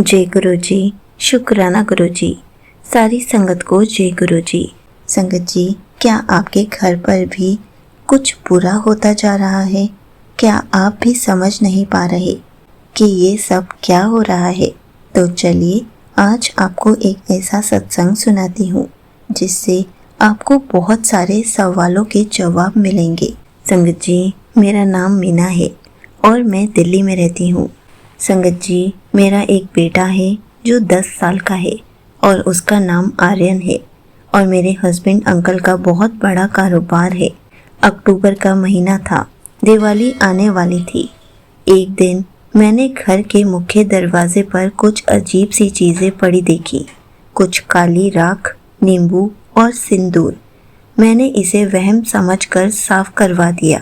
जय गुरु जी। शुक्राना गुरु जी। सारी संगत को जय गुरु जी। संगत जी, क्या आपके घर पर भी कुछ बुरा होता जा रहा है? क्या आप भी समझ नहीं पा रहे कि ये सब क्या हो रहा है? तो चलिए आज आपको एक ऐसा सत्संग सुनाती हूँ जिससे आपको बहुत सारे सवालों के जवाब मिलेंगे। संगत जी, मेरा नाम मीना है और मैं दिल्ली में रहती हूँ। संगत जी, मेरा एक बेटा है जो 10 साल का है और उसका नाम आर्यन है और मेरे हस्बैंड अंकल का बहुत बड़ा कारोबार है। अक्टूबर का महीना था, दिवाली आने वाली थी। एक दिन मैंने घर के मुख्य दरवाजे पर कुछ अजीब सी चीज़ें पड़ी देखी, कुछ काली राख, नींबू और सिंदूर। मैंने इसे वहम समझकर साफ करवा दिया,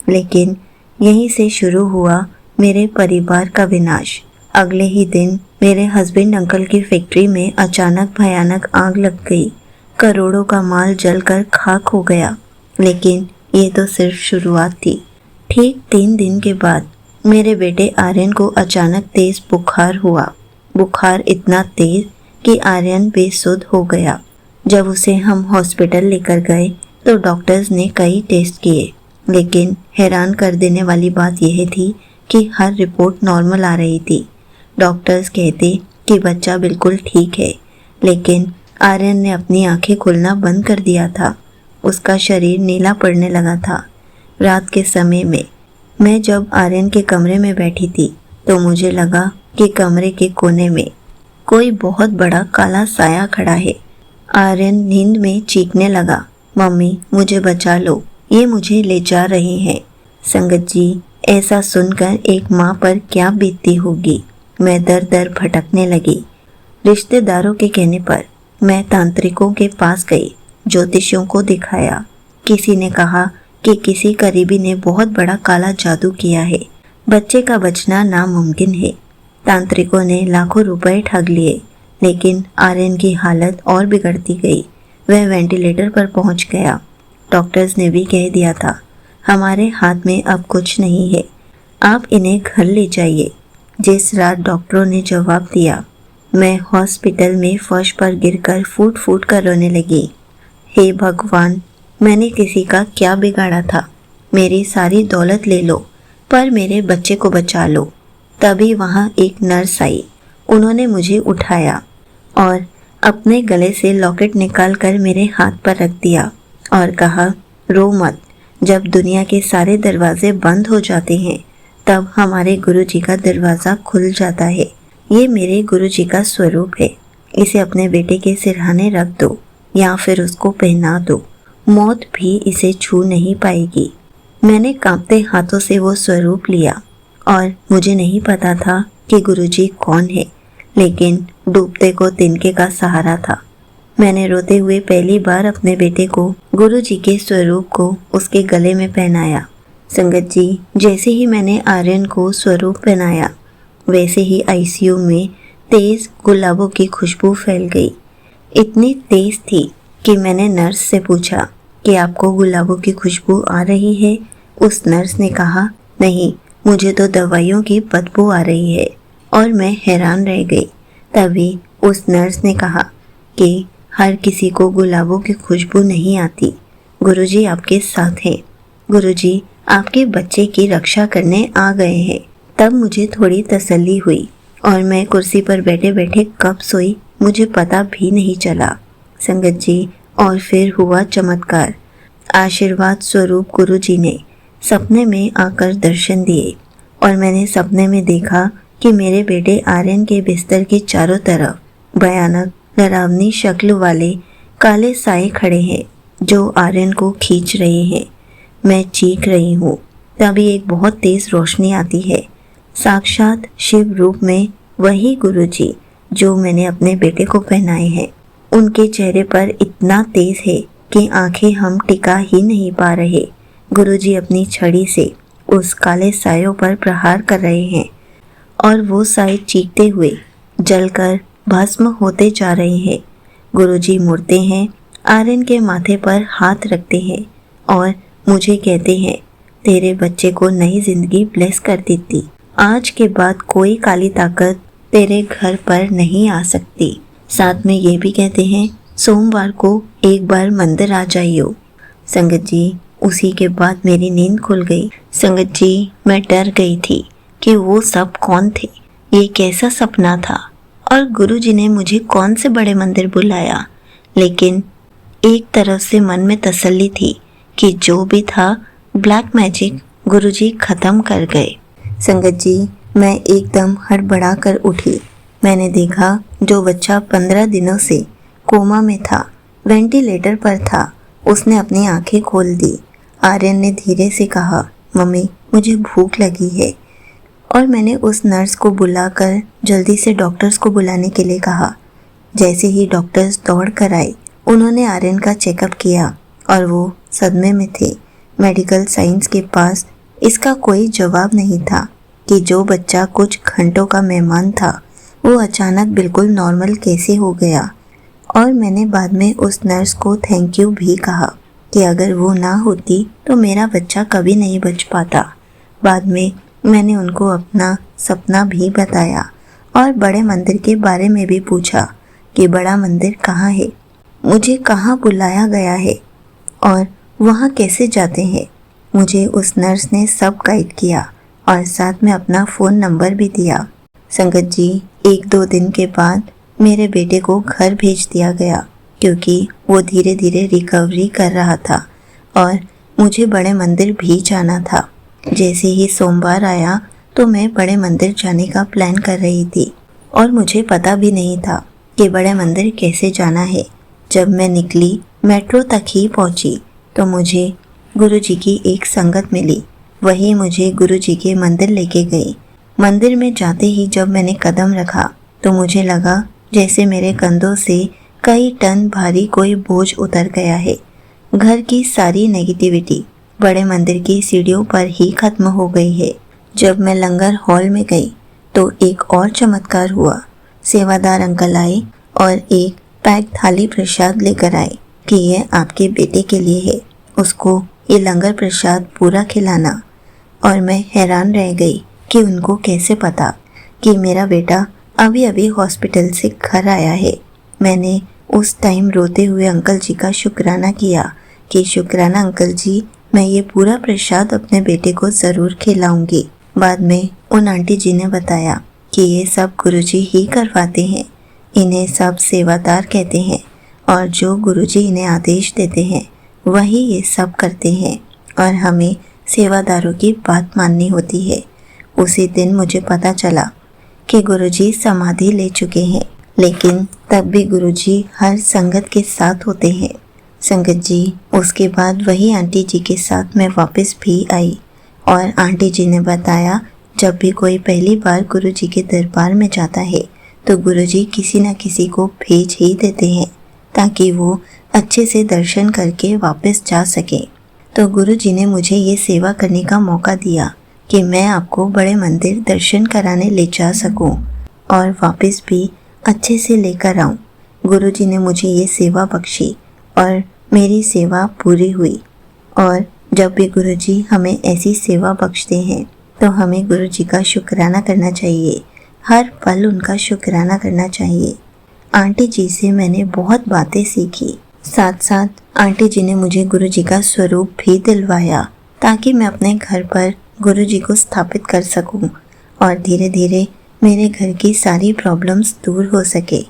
लेकिन यहीं से शुरू हुआ मेरे परिवार का विनाश। अगले ही दिन मेरे हस्बैंड अंकल की फैक्ट्री में अचानक भयानक आग लग गई। करोड़ों का माल जलकर खाक हो गया, लेकिन ये तो सिर्फ शुरुआत थी। ठीक 3 दिन के बाद मेरे बेटे आर्यन को अचानक तेज बुखार हुआ। बुखार इतना तेज कि आर्यन बेसुध हो गया। जब उसे हम हॉस्पिटल लेकर गए तो डॉक्टर्स ने कई टेस्ट किए, लेकिन हैरान कर देने वाली बात यह थी कि हर रिपोर्ट नॉर्मल आ रही थी। डॉक्टर्स कहते कि बच्चा बिल्कुल ठीक है, लेकिन आर्यन ने अपनी आंखें खोलना बंद कर दिया था। उसका शरीर नीला पड़ने लगा था। रात के समय में मैं जब आर्यन के कमरे में बैठी थी तो मुझे लगा कि कमरे के कोने में कोई बहुत बड़ा काला साया खड़ा है। आर्यन नींद में चीखने लगा, मम्मी मुझे बचा लो, ये मुझे ले जा रहे हैं। संगत जी, ऐसा सुनकर एक माँ पर क्या बीतती होगी। मैं दर दर भटकने लगी। रिश्तेदारों के कहने पर मैं तांत्रिकों के पास गई, ज्योतिषियों को दिखाया। किसी ने कहा कि किसी करीबी ने बहुत बड़ा काला जादू किया है, बच्चे का बचना नामुमकिन है। तांत्रिकों ने लाखों रुपए ठग लिए, लेकिन आर्यन की हालत और बिगड़ती गई। वह वेंटिलेटर पर पहुंच गया। डॉक्टर्स ने भी कह दिया था, हमारे हाथ में अब कुछ नहीं है, आप इन्हें घर ले जाइए। जिस रात डॉक्टरों ने जवाब दिया, मैं हॉस्पिटल में फर्श पर गिरकर फूट फूट कर रोने लगी। हे भगवान, मैंने किसी का क्या बिगाड़ा था? मेरी सारी दौलत ले लो, पर मेरे बच्चे को बचा लो। तभी वहाँ एक नर्स आई। उन्होंने मुझे उठाया और अपने गले से लॉकेट निकालकर मेरे हाथ पर रख दिया और कहा, रो मत। जब दुनिया के सारे दरवाजे बंद हो जाते हैं, तब हमारे गुरुजी का दरवाज़ा खुल जाता है। ये मेरे गुरुजी का स्वरूप है। इसे अपने बेटे के सिरहाने रख दो या फिर उसको पहना दो। मौत भी इसे छू नहीं पाएगी। मैंने कांपते हाथों से वो स्वरूप लिया और मुझे नहीं पता था कि गुरुजी कौन है, लेकिन डूबते को तिनके का सहारा था। मैंने रोते हुए पहली बार अपने बेटे को गुरुजी के स्वरूप को उसके गले में पहनाया। संगत जी, जैसे ही मैंने आर्यन को स्वरूप पहनाया, वैसे ही आईसीयू में तेज गुलाबों की खुशबू फैल गई। इतनी तेज थी कि मैंने नर्स से पूछा कि आपको गुलाबों की खुशबू आ रही है? उस नर्स ने कहा, नहीं, मुझे तो दवाइयों की बदबू आ रही है। और मैं हैरान रह गई। तभी उस नर्स ने कहा कि हर किसी को गुलाबों की खुशबू नहीं आती। गुरुजी आपके साथ हैं। गुरुजी आपके बच्चे की रक्षा करने आ गए हैं। तब मुझे थोड़ी तसल्ली हुई और मैं कुर्सी पर बैठे बैठे कब सोई मुझे पता भी नहीं चला। संगत जी, और फिर हुआ चमत्कार। आशीर्वाद स्वरूप गुरुजी ने सपने में आकर दर्शन दिए और मैंने सपने में देखा कि मेरे बेटे आर्यन के बिस्तर के चारों तरफ भयानक डरावनी शक्ल वाले काले साए खड़े हैं जो आर्यन को खींच रहे हैं। मैं चीख रही हूँ। तभी एक बहुत तेज रोशनी आती है। साक्षात शिव रूप में वही गुरुजी जो मैंने अपने बेटे को पहनाए हैं। उनके चेहरे पर इतना तेज है कि आंखें हम टिका ही नहीं पा रहे। गुरुजी अपनी छड़ी से उस काले सायों पर प्रहार कर रहे हैं और वो साए चीखते हुए जलकर भस्म होते जा रहे हैं। गुरुजी मुड़ते हैं, आर्यन के माथे पर हाथ रखते हैं और मुझे कहते हैं, तेरे बच्चे को नई जिंदगी ब्लेस कर देती। आज के बाद कोई काली ताकत तेरे घर पर नहीं आ सकती। साथ में ये भी कहते हैं सोमवार को एक बार मंदिर आ जाइयो। संगत जी, उसी के बाद मेरी नींद खुल गई। संगत जी, मैं डर गई थी कि वो सब कौन थे, ये कैसा सपना था और गुरुजी ने मुझे कौन से बड़े मंदिर बुलाया। लेकिन एक तरफ से मन में तसल्ली थी कि जो भी था ब्लैक मैजिक गुरुजी खत्म कर गए। संगत जी, मैं एकदम हड़बड़ा कर उठी। मैंने देखा जो बच्चा 15 दिनों से कोमा में था, वेंटिलेटर पर था, उसने अपनी आंखें खोल दी। आर्यन ने धीरे से कहा, मम्मी मुझे भूख लगी है। और मैंने उस नर्स को बुलाकर जल्दी से डॉक्टर्स को बुलाने के लिए कहा। जैसे ही डॉक्टर्स दौड़ कर आए, उन्होंने आर्यन का चेकअप किया और वो सदमे में थे। मेडिकल साइंस के पास इसका कोई जवाब नहीं था कि जो बच्चा कुछ घंटों का मेहमान था वो अचानक बिल्कुल नॉर्मल कैसे हो गया। और मैंने बाद में उस नर्स को थैंक यू भी कहा कि अगर वो ना होती तो मेरा बच्चा कभी नहीं बच पाता। बाद में मैंने उनको अपना सपना भी बताया और बड़े मंदिर के बारे में भी पूछा कि बड़ा मंदिर कहाँ है, मुझे कहाँ बुलाया गया है और वहाँ कैसे जाते हैं। मुझे उस नर्स ने सब गाइड किया और साथ में अपना फ़ोन नंबर भी दिया। संगत जी, 1-2 दिन के बाद मेरे बेटे को घर भेज दिया गया क्योंकि वो धीरे धीरे रिकवरी कर रहा था और मुझे बड़े मंदिर भी जाना था। जैसे ही सोमवार आया तो मैं बड़े मंदिर जाने का प्लान कर रही थी और मुझे पता भी नहीं था कि बड़े मंदिर कैसे जाना है। जब मैं निकली, मेट्रो तक ही पहुंची तो मुझे गुरुजी की एक संगत मिली। वही मुझे गुरुजी के मंदिर लेके गई। मंदिर में जाते ही जब मैंने कदम रखा तो मुझे लगा जैसे मेरे कंधों से कई टन भारी कोई बोझ उतर गया है। घर की सारी नेगेटिविटी बड़े मंदिर की सीढ़ियों पर ही खत्म हो गई है। जब मैं लंगर हॉल में गई तो एक और चमत्कार हुआ। सेवादार अंकल आए और एक पैक थाली प्रसाद लेकर आए कि ये आपके बेटे के लिए है, उसको ये लंगर प्रसाद पूरा खिलाना। और मैं हैरान रह गई कि उनको कैसे पता कि मेरा बेटा अभी अभी हॉस्पिटल से घर आया है। मैंने उस टाइम रोते हुए अंकल जी का शुक्राना किया कि शुक्राना अंकल जी, मैं ये पूरा प्रसाद अपने बेटे को ज़रूर खिलाऊंगी। बाद में उन आंटी जी ने बताया कि ये सब गुरुजी ही करवाते हैं, इन्हें सब सेवादार कहते हैं और जो गुरुजी इन्हें आदेश देते हैं वही ये सब करते हैं और हमें सेवादारों की बात माननी होती है। उसी दिन मुझे पता चला कि गुरुजी समाधि ले चुके हैं, लेकिन तब भी गुरुजी हर संगत के साथ होते हैं। संगत जी, उसके बाद वही आंटी जी के साथ मैं वापस भी आई और आंटी जी ने बताया जब भी कोई पहली बार गुरुजी के दरबार में जाता है तो गुरुजी किसी न किसी को भेज ही देते हैं ताकि वो अच्छे से दर्शन करके वापस जा सके। तो गुरुजी ने मुझे ये सेवा करने का मौका दिया कि मैं आपको बड़े मंदिर दर्शन कराने ले जा सकूं और वापस भी अच्छे से लेकर आऊं। गुरुजी ने मुझे ये सेवा बख्शी और मेरी सेवा पूरी हुई। और जब भी गुरुजी हमें ऐसी सेवा बख्शते हैं तो हमें गुरुजी का शुक्राना करना चाहिए, हर पल उनका शुक्राना करना चाहिए। आंटी जी से मैंने बहुत बातें सीखी। साथ साथ आंटी जी ने मुझे गुरुजी का स्वरूप भी दिलवाया ताकि मैं अपने घर पर गुरुजी को स्थापित कर सकूं और धीरे धीरे मेरे घर की सारी प्रॉब्लम्स दूर हो सके।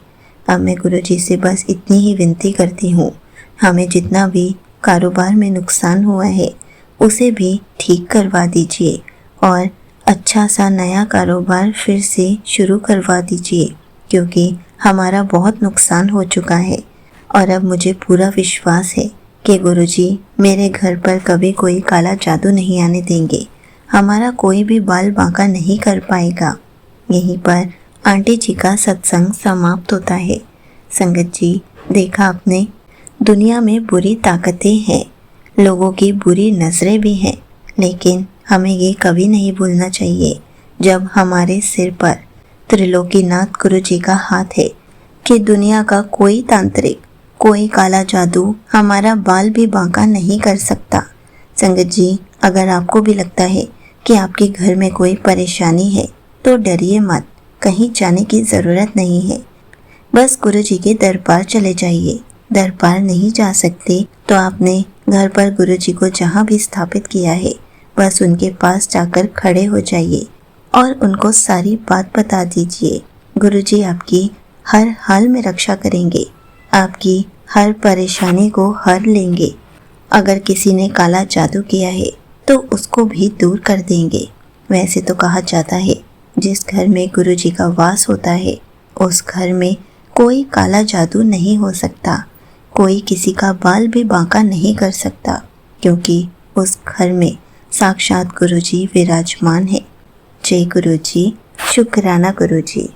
अब मैं गुरुजी से बस इतनी ही विनती करती हूँ, हमें जितना भी कारोबार में नुकसान हुआ है उसे भी ठीक करवा दीजिए और अच्छा सा नया कारोबार फिर से शुरू करवा दीजिए, क्योंकि हमारा बहुत नुकसान हो चुका है। और अब मुझे पूरा विश्वास है कि गुरुजी मेरे घर पर कभी कोई काला जादू नहीं आने देंगे, हमारा कोई भी बाल बांका नहीं कर पाएगा। यहीं पर आंटी जी का सत्संग समाप्त होता है। संगत जी, देखा आपने, दुनिया में बुरी ताकतें हैं, लोगों की बुरी नज़रें भी हैं, लेकिन हमें ये कभी नहीं भूलना चाहिए जब हमारे सिर पर त्रिलोकीनाथ गुरुजी का हाथ है कि दुनिया का कोई तांत्रिक, कोई काला जादू हमारा बाल भी बांका नहीं कर सकता। संगत जी, अगर आपको भी लगता है कि आपके घर में कोई परेशानी है तो डरिए मत, कहीं जाने की ज़रूरत नहीं है। बस गुरुजी के दरबार चले जाइए। दरबार नहीं जा सकते तो आपने घर पर गुरुजी को जहाँ भी स्थापित किया है, बस उनके पास जाकर खड़े हो जाइए और उनको सारी बात बता दीजिए। गुरुजी आपकी हर हाल में रक्षा करेंगे, आपकी हर परेशानी को हर लेंगे। अगर किसी ने काला जादू किया है तो उसको भी दूर कर देंगे। वैसे तो कहा जाता है जिस घर में गुरुजी का वास होता है उस घर में कोई काला जादू नहीं हो सकता, कोई किसी का बाल भी बांका नहीं कर सकता, क्योंकि उस घर में साक्षात गुरुजी विराजमान है। जय गुरुजी, शुक्राना गुरुजी।